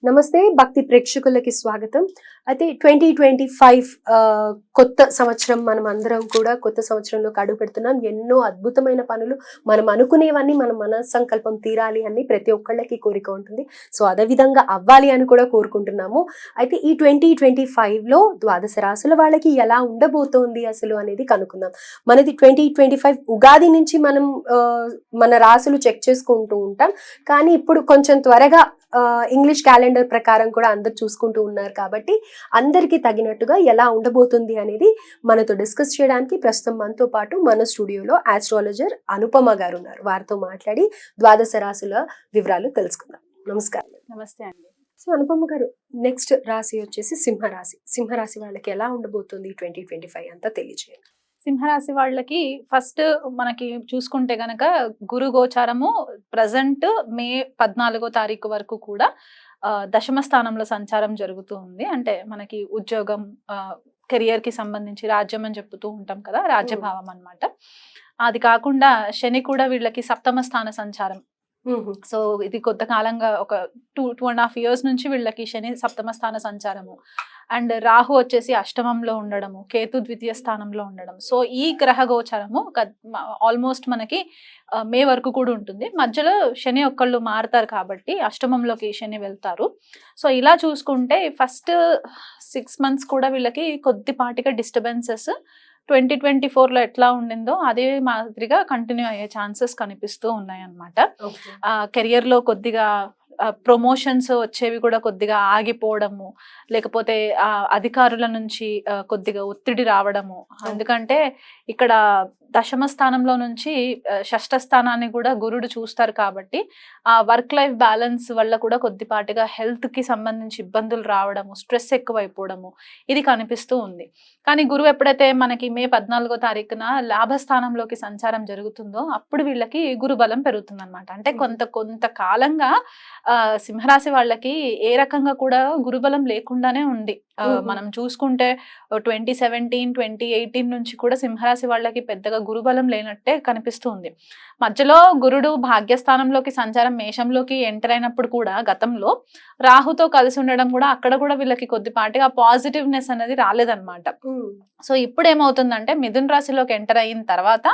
నమస్తే భక్తి ప్రేక్షకులకి స్వాగతం. అయితే 2025 కొత్త సంవత్సరం, మనం అందరం కూడా కొత్త సంవత్సరంలోకి అడుగు పెడుతున్నాం. ఎన్నో అద్భుతమైన పనులు, మనం అనుకునేవన్నీ మన మన సంకల్పం తీరాలి అని ప్రతి ఒక్కళ్ళకి కోరిక ఉంటుంది. సో అదే విధంగా అవ్వాలి అని కూడా కోరుకుంటున్నాము. అయితే ఈ 2025లో ద్వాదశ రాశుల వాళ్ళకి ఎలా ఉండబోతోంది అసలు అనేది కనుక్కుందాం. మనది 2025 ఉగాది నుంచి మనం మన రాశులు చెక్ చేసుకుంటూ ఉంటాం. కానీ ఇప్పుడు కొంచెం త్వరగా ఇంగ్లీష్ క్యాలెండర్ ప్రకారం కూడా అందరు చూసుకుంటూ ఉన్నారు కాబట్టి అందరికీ తగినట్టుగా ఎలా ఉండబోతుంది అనేది మనతో డిస్కస్ చేయడానికి ప్రస్తుతం మనతో పాటు మన స్టూడియోలో ఆస్ట్రాలజర్ అనుపమ గారు ఉన్నారు. వారితో మాట్లాడి ద్వాదశ రాశుల వివరాలు తెలుసుకుందాం. నమస్కారం. నమస్తే అండి. సో అనుపమ గారు, నెక్స్ట్ రాశి వచ్చేసి సింహరాశి. సింహరాశి వాళ్ళకి ఎలా ఉండబోతుంది 2025 అంతా తెలియజేయండి. సింహరాశి వాళ్ళకి ఫస్ట్ మనకి చూసుకుంటే గనక గురు గోచారము ప్రజెంట్ మే 14వ తారీఖు వరకు కూడా దశమ స్థానంలో సంచారం జరుగుతూ ఉంది. అంటే మనకి ఉద్యోగం, కెరియర్ కి సంబంధించి రాజ్యం అని చెప్తూ ఉంటాం కదా, రాజ్యభావం అన్నమాట. అది కాకుండా శని కూడా వీళ్ళకి సప్తమ స్థాన సంచారం. సో ఇది కొంతకాలంగా ఒక 2.5 years నుంచి వీళ్ళకి శని సప్తమ స్థాన సంచారము, అండ్ రాహు వచ్చేసి అష్టమంలో ఉండడము, కేతు ద్వితీయ స్థానంలో ఉండడం. సో ఈ గ్రహ గోచరము ఆల్మోస్ట్ మనకి మే వరకు కూడా ఉంటుంది. మధ్యలో శని ఒక్కళ్ళు మారుతారు కాబట్టి అష్టమంలోకి శని వెళ్తారు. సో ఇలా చూసుకుంటే ఫస్ట్ 6 months కూడా వీళ్ళకి కొద్దిపాటిగా డిస్టర్బెన్సెస్ 2024లో ఎట్లా ఉండిందో అదే మాదిరిగా కంటిన్యూ అయ్యే ఛాన్సెస్ కనిపిస్తూ ఉన్నాయి అన్నమాట. కెరియర్ లో కొద్దిగా ప్రమోషన్స్ వచ్చేవి కూడా కొద్దిగా ఆగిపోవడము, లేకపోతే అధికారుల నుంచి కొద్దిగా ఒత్తిడి రావడము. ఎందుకంటే ఇక్కడ దశమ స్థానంలో నుంచి షష్ఠ స్థానాన్ని కూడా గురుడు చూస్తారు కాబట్టి ఆ వర్క్ లైఫ్ బ్యాలెన్స్ వల్ల కూడా కొద్దిపాటిగా హెల్త్ కి సంబంధించి ఇబ్బందులు రావడము, స్ట్రెస్ ఎక్కువైపోవడము ఇది కనిపిస్తూ ఉంది. కానీ గురువు ఎప్పుడైతే మనకి మే 14వ తారీఖున లాభస్థానంలోకి సంచారం జరుగుతుందో అప్పుడు వీళ్ళకి గురు బలం పెరుగుతుంది అనమాట. అంటే కొంతకాలంగా సింహరాశి వాళ్ళకి ఏ రకంగా కూడా గురుబలం లేకుండానే ఉంది. మనం చూసుకుంటే 2017, 2018 నుంచి కూడా సింహరాశి వాళ్ళకి పెద్దగా గురుబలం లేనట్టే కనిపిస్తుంది. మధ్యలో గురుడు భాగ్యస్థానంలోకి సంచారం మేషంలోకి ఎంటర్ అయినప్పుడు కూడా గతంలో రాహుతో కలిసి ఉండడం కూడా అక్కడ కూడా వీళ్ళకి కొద్దిపాటిగా పాజిటివ్నెస్ అనేది రాలేదన్నమాట. సో ఇప్పుడు ఏమవుతుందంటే మిథున రాశిలోకి ఎంటర్ అయిన తర్వాత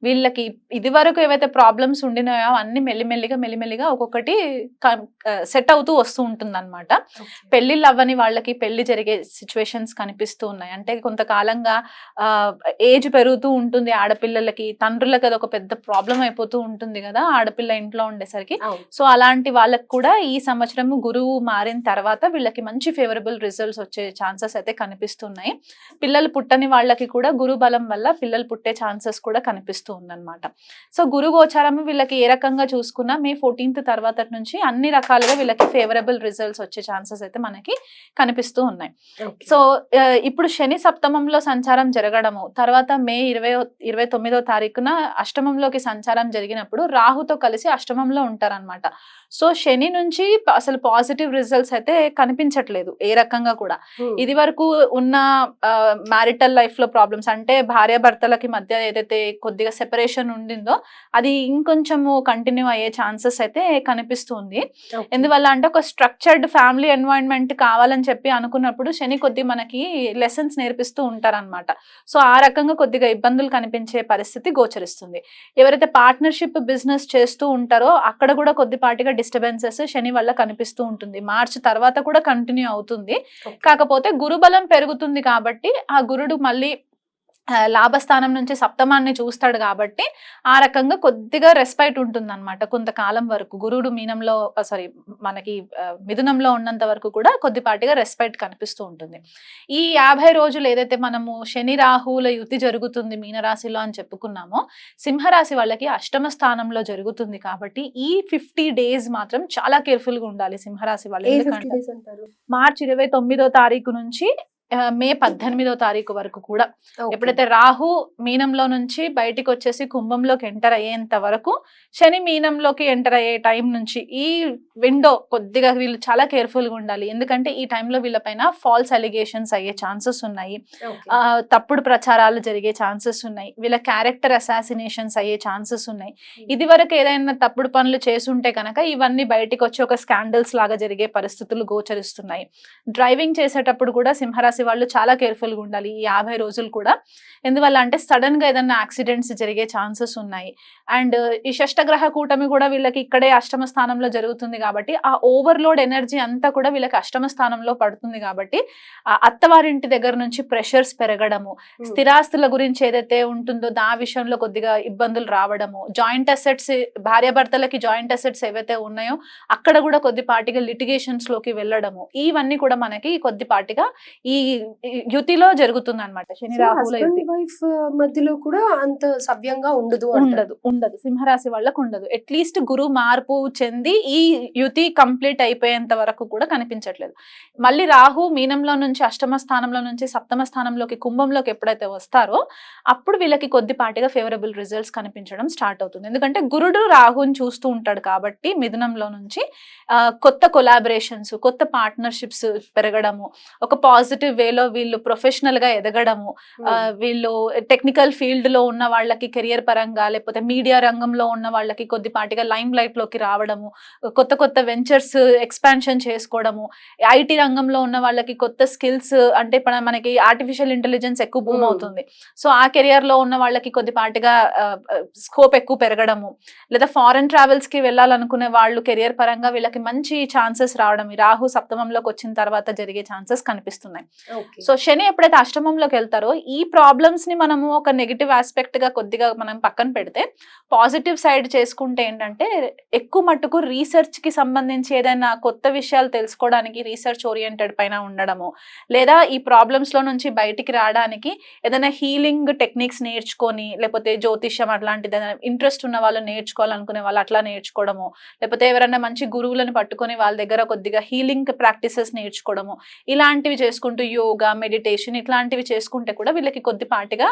వీళ్ళకి ఇది వరకు ఏవైతే ప్రాబ్లమ్స్ ఉండినాయో అన్ని మెల్లిమెల్లిగా ఒక్కొక్కటి సెట్ అవుతూ వస్తూ ఉంటుంది అనమాట. పెళ్లిళ్ళు అవ్వని వాళ్ళకి పెళ్లి జరిగే సిచ్యువేషన్స్ కనిపిస్తూ ఉన్నాయి. అంటే కొంతకాలంగా ఏజ్ పెరుగుతూ ఉంటుంది ఆడపిల్లలకి, తండ్రులకి అది ఒక పెద్ద ప్రాబ్లం అయిపోతూ ఉంటుంది కదా ఆడపిల్ల ఇంట్లో ఉండేసరికి. సో అలాంటి వాళ్ళకి కూడా ఈ సంవత్సరం గురువు మారిన తర్వాత వీళ్ళకి మంచి ఫేవరబుల్ రిజల్ట్స్ వచ్చే ఛాన్సెస్ అయితే కనిపిస్తున్నాయి. పిల్లలు పుట్టని వాళ్ళకి కూడా గురు బలం వల్ల పిల్లలు పుట్టే ఛాన్సెస్ కూడా కనిపిస్తూ ఉందన్నమాట. సో గురు గోచారం వీళ్ళకి ఏ రకంగా చూసుకున్నా మే 14th తర్వాత నుంచి అన్ని రకాలుగా వీళ్ళకి ఫేవరబుల్ రిజల్ట్స్ వచ్చే ఛాన్సెస్ అయితే మనకి కనిపిస్తూ ఉన్నాయి. సో ఇప్పుడు శని సప్తమంలో సంచారం జరగడము, తర్వాత మే 29వ తారీఖున అష్టమంలోకి సంచారం జరిగినప్పుడు రాహుతో కలిసి అష్టమంలో ఉంటారనమాట. సో శని నుంచి అసలు పాజిటివ్ రిజల్ట్స్ అయితే కనిపించట్లేదు ఏ రకంగా కూడా. ఇది వరకు ఉన్న మ్యారిటల్ లైఫ్ లో ప్రాబ్లమ్స్, అంటే భార్యాభర్తలకి మధ్య ఏదైతే కొద్దిగా సెపరేషన్ ఉండిందో అది ఇంకొంచెము కంటిన్యూ అయ్యే ఛాన్సెస్ అయితే కనిపిస్తుంది. ఎందువల్ల అంటే ఒక స్ట్రక్చర్డ్ ఫ్యామిలీ ఎన్వైరన్మెంట్ కావాలని చెప్పి అనుకున్నప్పుడు శని కొద్ది మనకి లెసన్స్ నేర్పిస్తూ ఉంటారనమాట. సో ఆ రకంగా కొద్దిగా ఇబ్బందులు కనిపించే పరిస్థితి గోచరిస్తుంది. ఎవరైతే పార్ట్నర్షిప్ బిజినెస్ చేస్తూ ఉంటారో అక్కడ కూడా కొద్దిపాటిగా డిస్టర్బెన్సెస్ శని వల్ల కనిపిస్తూ ఉంటుంది. మార్చి తర్వాత కూడా కంటిన్యూ అవుతుంది. కాకపోతే గురుబలం పెరుగుతుంది కాబట్టి ఆ గురుడు మళ్ళీ లాభస్థానం నుంచి సప్తమాన్ని చూస్తాడు కాబట్టి ఆ రకంగా కొద్దిగా రెస్పైట్ ఉంటుంది అనమాట కొంతకాలం వరకు. గురుడు మనకి మిథునంలో ఉన్నంత వరకు కూడా కొద్దిపాటిగా రెస్పైట్ కనిపిస్తూ ఉంటుంది. ఈ 50 రోజులు ఏదైతే మనము శని రాహువుల యుతి జరుగుతుంది మీనరాశిలో అని చెప్పుకున్నామో, సింహరాశి వాళ్ళకి అష్టమ స్థానంలో జరుగుతుంది కాబట్టి ఈ 50 days మాత్రం చాలా కేర్ఫుల్ గా ఉండాలి సింహరాశి వాళ్ళు. మార్చి 29వ తారీఖు నుంచి మే 18వ తారీఖు వరకు కూడా. Okay. ఎప్పుడైతే రాహు మీనంలో నుంచి బయటికి వచ్చేసి కుంభంలోకి ఎంటర్ అయ్యేంత వరకు, శని మీనంలోకి ఎంటర్ అయ్యే టైం నుంచి ఈ విండో కొద్దిగా వీళ్ళు చాలా కేర్ఫుల్ గా ఉండాలి. ఎందుకంటే ఈ టైంలో వీళ్ళపైన ఫాల్స్ అలిగేషన్స్ అయ్యే ఛాన్సెస్ ఉన్నాయి, Okay. తప్పుడు ప్రచారాలు జరిగే ఛాన్సెస్ ఉన్నాయి, వీళ్ళ క్యారెక్టర్ అసాసినేషన్స్ అయ్యే ఛాన్సెస్ ఉన్నాయి. ఇది వరకు ఏదైనా తప్పుడు పనులు చేసుంటే కనుక ఇవన్నీ బయటికి వచ్చి ఒక స్కాండల్స్ లాగా జరిగే పరిస్థితులు గోచరిస్తున్నాయి. డ్రైవింగ్ చేసేటప్పుడు కూడా సింహరాశి వాళ్ళు చాలా కేర్ఫుల్ గా ఉండాలి ఈ 50 రోజులు కూడా. ఎందువల్ల అంటే సడన్ గా ఏదైనా యాక్సిడెంట్స్ జరిగే ఛాన్సెస్ ఉన్నాయి. అండ్ ఈ షష్టగ్రహ కూటమి కూడా వీళ్ళకి ఇక్కడే అష్టమ స్థానంలో జరుగుతుంది కాబట్టి ఆ ఓవర్లోడ్ ఎనర్జీ అంతా కూడా వీళ్ళకి అష్టమ స్థానంలో పడుతుంది కాబట్టి ఆ అత్తవారింటి దగ్గర నుంచి ప్రెషర్స్ పెరగడము, స్థిరాస్తుల గురించి ఏదైతే ఉంటుందో ఆ విషయంలో కొద్దిగా ఇబ్బందులు రావడము, జాయింట్ అసెట్స్, భార్యాభర్తలకి జాయింట్ అసెట్స్ ఏవైతే ఉన్నాయో అక్కడ కూడా కొద్దిపాటిగా లిటిగేషన్స్ లోకి వెళ్ళడము, ఇవన్నీ కూడా మనకి కొద్దిపాటిగా ఈ యుతిలో జరుగుతుంది అనమాట. శని రాహుల యుతి వైఫ్ మధ్యలో కూడా అంత సవ్యంగా ఉండదు ఉండదు సింహరాశి వాళ్ళకు ఉండదు. అట్లీస్ట్ గురు మార్పు చెంది ఈ యుతి కంప్లీట్ అయిపోయేంత వరకు కూడా కనిపించట్లేదు. మళ్ళీ రాహు మీనంలో నుంచి అష్టమ స్థానంలో నుంచి సప్తమ స్థానంలోకి కుంభంలోకి ఎప్పుడైతే వస్తారో అప్పుడు వీళ్ళకి కొద్దిపాటిగా ఫేవరబుల్ రిజల్ట్స్ కనిపించడం స్టార్ట్ అవుతుంది. ఎందుకంటే గురుడు రాహుని చూస్తూ ఉంటాడు కాబట్టి మిథునంలో నుంచి కొత్త కొలాబరేషన్స్, కొత్త పార్ట్నర్షిప్స్ పెరగడము, ఒక పాజిటివ్ వేలో వీళ్ళు ప్రొఫెషనల్ గా ఎదగడము, వీళ్ళు టెక్నికల్ ఫీల్డ్ లో ఉన్న వాళ్ళకి కెరియర్ పరంగా, లేకపోతే మీడియా రంగంలో ఉన్న వాళ్ళకి కొద్దిపాటిగా లైమ్ లైట్ లోకి రావడము, కొత్త కొత్త వెంచర్స్ ఎక్స్పాన్షన్ చేసుకోవడము, ఐటీ రంగంలో ఉన్న వాళ్ళకి కొత్త స్కిల్స్, అంటే ఇప్పుడు మనకి ఆర్టిఫిషియల్ ఇంటెలిజెన్స్ ఎక్కువ బూమ్ అవుతుంది, సో ఆ కెరియర్ లో ఉన్న వాళ్ళకి కొద్దిపాటిగా స్కోప్ ఎక్కువ పెరగడము, లేదా ఫారెన్ ట్రావెల్స్ కి వెళ్ళాలనుకునే వాళ్ళు కెరియర్ పరంగా వీళ్ళకి మంచి ఛాన్సెస్ రావడం రాహు సప్తమంలోకి వచ్చిన తర్వాత జరిగే ఛాన్సెస్ కనిపిస్తున్నాయి. సో శని ఎప్పుడైతే అష్టమంలోకి వెళ్తారో ఈ ప్రాబ్లమ్స్ ని మనము ఒక నెగిటివ్ ఆస్పెక్ట్ గా కొద్దిగా మనం పక్కన పెడితే పాజిటివ్ సైడ్ చేసుకుంటే ఏంటంటే ఎక్కువ మట్టుకు రీసెర్చ్ కి సంబంధించి ఏదైనా కొత్త విషయాలు తెలుసుకోవడానికి రీసెర్చ్ ఓరియంటెడ్ పైన ఉండడము, లేదా ఈ ప్రాబ్లమ్స్ లో నుంచి బయటికి రావడానికి ఏదైనా హీలింగ్ టెక్నిక్స్ నేర్చుకొని, లేకపోతే జ్యోతిష్యం అట్లాంటిది ఇంట్రెస్ట్ ఉన్న వాళ్ళు నేర్చుకోవాలనుకునే వాళ్ళు అట్లా నేర్చుకోవడము, లేకపోతే ఎవరైనా మంచి గురువులను పట్టుకొని వాళ్ళ దగ్గర కొద్దిగా హీలింగ్ ప్రాక్టీసెస్ నేర్చుకోవడము, ఇలాంటివి చేసుకుంటూ యోగా, మెడిటేషన్ ఇట్లాంటివి చేసుకుంటే కూడా వీళ్ళకి కొద్దిపాటిగా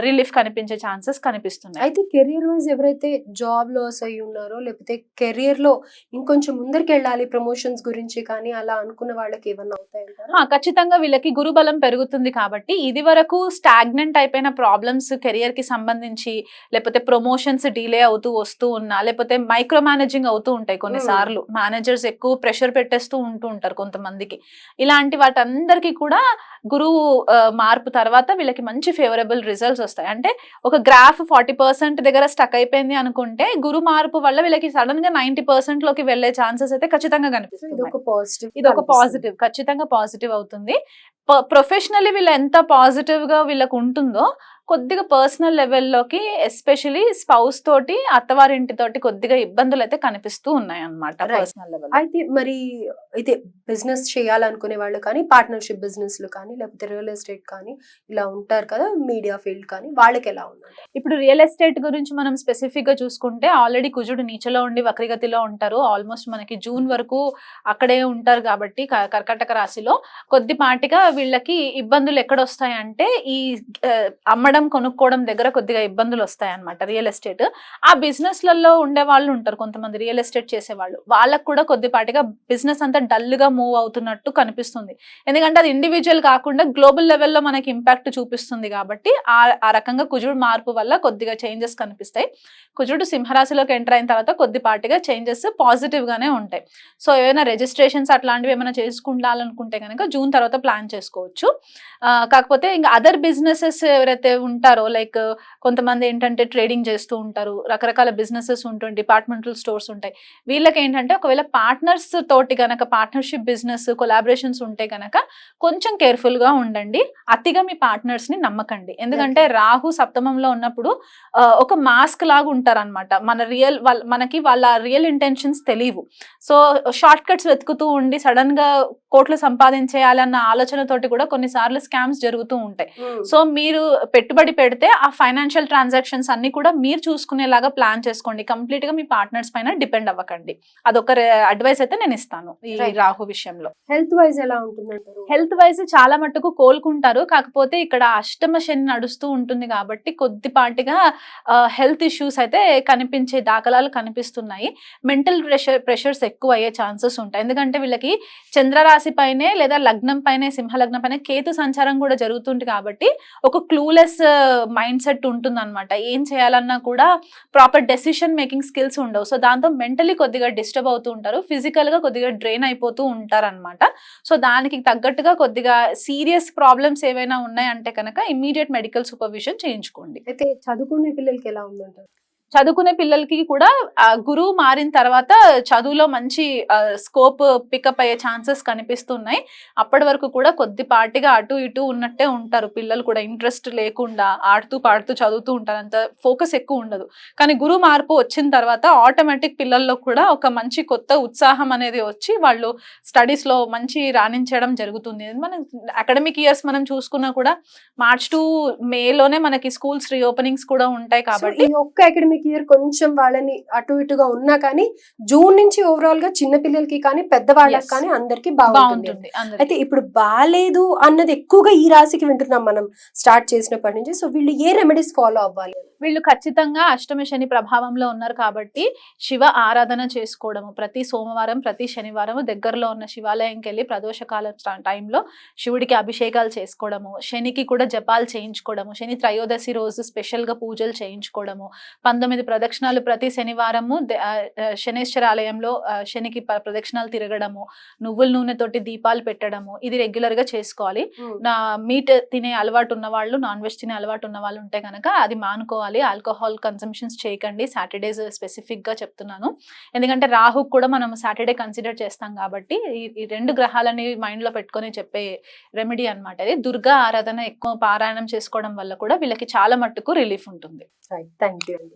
రిలీఫ్ కనిపించే ఛాన్సెస్ కనిపిస్తున్నాయి. అయితే కెరియర్ వైజ్ ఎవరైతే జాబ్ లాస్ అయ్యి ఉన్నారో, లేకపోతే కెరియర్ లో ఇంకొంచెం ముందరికి వెళ్ళాలి ప్రమోషన్స్ గురించి కానీ అలా అనుకున్న వాళ్ళకి ఏమన్నా అవుతాయంటారా? ఖచ్చితంగా వీళ్ళకి గురుబలం పెరుగుతుంది కాబట్టి ఇది వరకు స్టాగ్నెంట్ అయిపోయిన ప్రాబ్లమ్స్ కెరియర్ కి సంబంధించి, లేకపోతే ప్రమోషన్స్ డిలే అవుతూ వస్తూ ఉన్నా, లేకపోతే మైక్రో మేనేజింగ్ అవుతూ ఉంటాయి కొన్నిసార్లు, మేనేజర్స్ ఎక్కువ ప్రెషర్ పెట్టేస్తూ ఉంటూ ఉంటారు కొంతమందికి. ఇలాంటి వాటందరికీ కూడా గురువు మార్పు తర్వాత వీళ్ళకి మంచి ఫేవరబుల్ రిజల్ట్స్ వస్తాయి. అంటే ఒక గ్రాఫ్ 40% దగ్గర స్టక్ అయిపోయింది అనుకుంటే గురు మార్పు వల్ల వీళ్ళకి సడన్ గా 90% లోకి వెళ్లే ఛాన్సెస్ అయితే ఖచ్చితంగా కనిపిస్తుంది. ఇది ఒక పాజిటివ్, ఖచ్చితంగా పాజిటివ్ అవుతుంది. ప్రొఫెషనల్లీ వీళ్ళు ఎంత పాజిటివ్ గా వీళ్ళకి ఉంటుందో కొద్దిగా పర్సనల్ లెవెల్లోకి ఎస్పెషలీ స్పౌస్ తోటి, అత్తవారింటి తోటి కొద్దిగా ఇబ్బందులు అయితే కనిపిస్తూ ఉన్నాయి అన్నమాట పర్సనల్ లెవెల్. అయితే మరి అయితే బిజినెస్ చేయాలనుకునే వాళ్ళు కానీ, పార్ట్నర్షిప్ బిజినెస్లు కానీ, లేకపోతే రియల్ ఎస్టేట్ కానీ ఇలా ఉంటారు కదా, మీడియా ఫీల్డ్ కానీ, వాళ్ళకి ఎలా ఉందండి? ఇప్పుడు రియల్ ఎస్టేట్ గురించి మనం స్పెసిఫిక్ గా చూసుకుంటే ఆల్రెడీ కుజుడు నీచలో ఉండి వక్రగతిలో ఉంటారు. ఆల్మోస్ట్ మనకి జూన్ వరకు అక్కడే ఉంటారు కాబట్టి కర్కాటక రాశిలో కొద్దిపాటిగా వీళ్ళకి ఇబ్బందులు ఎక్కడ వస్తాయంటే ఈ అమ్మడం కొనుక్కోవడం దగ్గర కొద్దిగా ఇబ్బందులు వస్తాయి అన్నమాట. రియల్ ఎస్టేట్ ఆ బిజినెస్ లలో ఉండే వాళ్ళు ఉంటారు కొంతమంది రియల్ ఎస్టేట్ చేసే వాళ్ళు, వాళ్ళకు కూడా కొద్దిపాటిగా బిజినెస్ అంతా డల్ గా మూవ్ అవుతున్నట్టు కనిపిస్తుంది. ఎందుకంటే అది ఇండివిజువల్ కాకుండా గ్లోబల్ లెవెల్లో మనకి ఇంపాక్ట్ చూపిస్తుంది కాబట్టి ఆ రకంగా కుజుడు మార్పు వల్ల కొద్దిగా చేంజెస్ కనిపిస్తాయి. కుజుడు సింహరాశిలోకి ఎంటర్ అయిన తర్వాత కొద్దిపాటిగా చేంజెస్ పాజిటివ్ గానే ఉంటాయి. సో ఏమైనా రిజిస్ట్రేషన్స్ అట్లాంటివి ఏమైనా చేసుకుండాలనుకుంటే కనుక జూన్ తర్వాత ప్లాన్ చేసుకోవచ్చు. కాకపోతే ఇంకా అదర్ బిజినెసెస్ ఎవరైతే ఉంటారో, లైక్ కొంతమంది ఏంటంటే ట్రేడింగ్ చేస్తూ ఉంటారు, రకరకాల బిజినెసెస్ ఉంటుంది, డిపార్ట్మెంటల్ స్టోర్స్ ఉంటాయి. వీళ్ళకి ఏంటంటే ఒకవేళ పార్ట్నర్స్ తోటి గనక పార్ట్నర్షిప్ బిజినెస్ కొలాబరేషన్స్ ఉంటే గనక కొంచెం కేర్ఫుల్ గా ఉండండి. అతిగా మీ పార్ట్నర్స్ ని నమ్మకండి. ఎందుకంటే రాహు సప్తమంలో ఉన్నప్పుడు ఒక మాస్క్ లాగా ఉంటారు అనమాట. మనకి వాళ్ళ రియల్ ఇంటెన్షన్స్ తెలియవు. సో షార్ట్ కట్స్ వెతుకుతూ ఉండి సడన్ గా కోట్లు సంపాదించేయాలన్న ఆలోచనతోటి కూడా కొన్నిసార్లు స్కామ్స్ జరుగుతూ ఉంటాయి. సో మీరు పెట్టుబడి పెడితే ఆ ఫైనాన్షియల్ ట్రాన్సాక్షన్స్ అన్ని కూడా మీరు చూసుకునేలాగా ప్లాన్ చేసుకోండి. కంప్లీట్ గా మీ పార్ట్నర్స్ పైన డిపెండ్ అవ్వకండి. అదొక అడ్వైస్ అయితే నేను ఇస్తాను ఈ Right. రాహు విషయంలో. హెల్త్ వైజ్ ఎలా ఉంటుందంటారు? హెల్త్ వైజ్ చాలా మట్టుకు కోలుకుంటారు. కాకపోతే ఇక్కడ అష్టమ శని నడుస్తూ ఉంటుంది కాబట్టి కొద్దిపాటిగా హెల్త్ ఇష్యూస్ అయితే కనిపించే దాఖలాలు కనిపిస్తున్నాయి. మెంటల్ ప్రెషర్స్ ఎక్కువ అయ్యే ఛాన్సెస్ ఉంటాయి. ఎందుకంటే వీళ్ళకి చంద్రరాశి పైనే లేదా లగ్నం పైనే, సింహ లగ్నం పైన కేతు సంచారం కూడా జరుగుతుంది కాబట్టి ఒక క్లూలెస్ మైండ్ సెట్ ఉంటుంది అనమాట. ఏం చేయాలన్నా కూడా ప్రాపర్ డెసిషన్ మేకింగ్ స్కిల్స్ ఉండవు. సో దాంతో మెంటలీ కొద్దిగా డిస్టర్బ్ అవుతూ ఉంటారు, ఫిజికల్ గా కొద్దిగా డ్రైన్ అయిపోతూ ఉంటారు అనమాట. సో దానికి తగ్గట్టుగా కొద్దిగా సీరియస్ ప్రాబ్లమ్స్ ఏవైనా ఉన్నాయంటే కనుక ఇమ్మీడియట్ మెడికల్ సూపర్విజన్ చేయించుకోండి. అయితే చదువుకునే పిల్లలకి ఎలా ఉందంటారు? చదువుకునే పిల్లలకి కూడా గురువు మారిన తర్వాత చదువులో మంచి స్కోప్ పికప్ అయ్యే ఛాన్సెస్ కనిపిస్తున్నాయి. అప్పటి వరకు కూడా కొద్దిపాటిగా అటు ఇటు ఉన్నట్టే ఉంటారు పిల్లలు కూడా, ఇంట్రెస్ట్ లేకుండా ఆడుతూ పాడుతూ చదువుతూ ఉంటారు, అంత ఫోకస్ ఎక్కువ ఉండదు. కానీ గురువు మార్పు వచ్చిన తర్వాత ఆటోమేటిక్ పిల్లల్లో కూడా ఒక మంచి కొత్త ఉత్సాహం అనేది వచ్చి వాళ్ళు స్టడీస్ లో మంచి రాణించడం జరుగుతుంది. మనం అకాడమిక్ ఇయర్స్ మనం చూసుకున్నా కూడా మార్చ్ టు మేలోనే మనకి స్కూల్స్ రీఓపెనింగ్స్ కూడా ఉంటాయి So, కాబట్టి ఈ ఒక్క అకాడమిక్ ఇయర్ కొంచెం వాళ్ళని అటు ఇటుగా ఉన్నా కానీ జూన్ నుంచి ఓవరాల్ గా చిన్న పిల్లలకి కానీ పెద్దవాళ్ళకి Yes. కానీ అందరికి బాగుంటుంది. బాగుంటుంది అందరికి. అయితే ఇప్పుడు బాలేదు అన్నది ఎక్కువగా ఈ రాశికి వింటున్నాం మనం స్టార్ట్ చేసినప్పటి నుంచి. సో వీళ్ళు ఏ రెమెడీస్ ఫాలో అవ్వాలి? వీళ్ళు ఖచ్చితంగా అష్టమ శని ప్రభావంలో ఉన్నారు కాబట్టి శివ ఆరాధన చేసుకోవడము, ప్రతి సోమవారం ప్రతి శనివారం దగ్గరలో ఉన్న శివాలయంకి వెళ్ళి ప్రదోషకాలం టైంలో శివుడికి అభిషేకాలు చేసుకోవడము, శనికి కూడా జపాలు చేయించుకోవడము, శని త్రయోదశి రోజు స్పెషల్ గా పూజలు చేయించుకోవడము, 19 ప్రదక్షిణాలు ప్రతి శనివారము శనేశ్వర ఆలయంలో శనికి ప్రదక్షిణాలు తిరగడము, నువ్వుల నూనెతోటి దీపాలు పెట్టడము, ఇది రెగ్యులర్ గా చేసుకోవాలి. నా మీట్ తినే అలవాటు ఉన్న వాళ్ళు, నాన్ వెజ్ తినే అలవాటు ఉన్న వాళ్ళు ఉంటే కనుక అది మానుకోవాలి. ఆల్కహాల్ కన్సంప్షన్స్ చేయకండి. సాటర్డేస్ స్పెసిఫిక్ గా చెప్తున్నాను, ఎందుకంటే రాహు కూడా మనం సాటర్డే కన్సిడర్ చేస్తాం కాబట్టి ఈ 2 గ్రహాలని మైండ్ లో పెట్టుకొని చెప్పే రెమెడీ అన్నమాట. ఇది దుర్గా ఆరాధన ఎక్కువ పారాయణం చేసుకోవడం వల్ల కూడా వీళ్ళకి చాలా మట్టుకు రిలీఫ్ ఉంటుంది. థ్యాంక్ యూ అండి.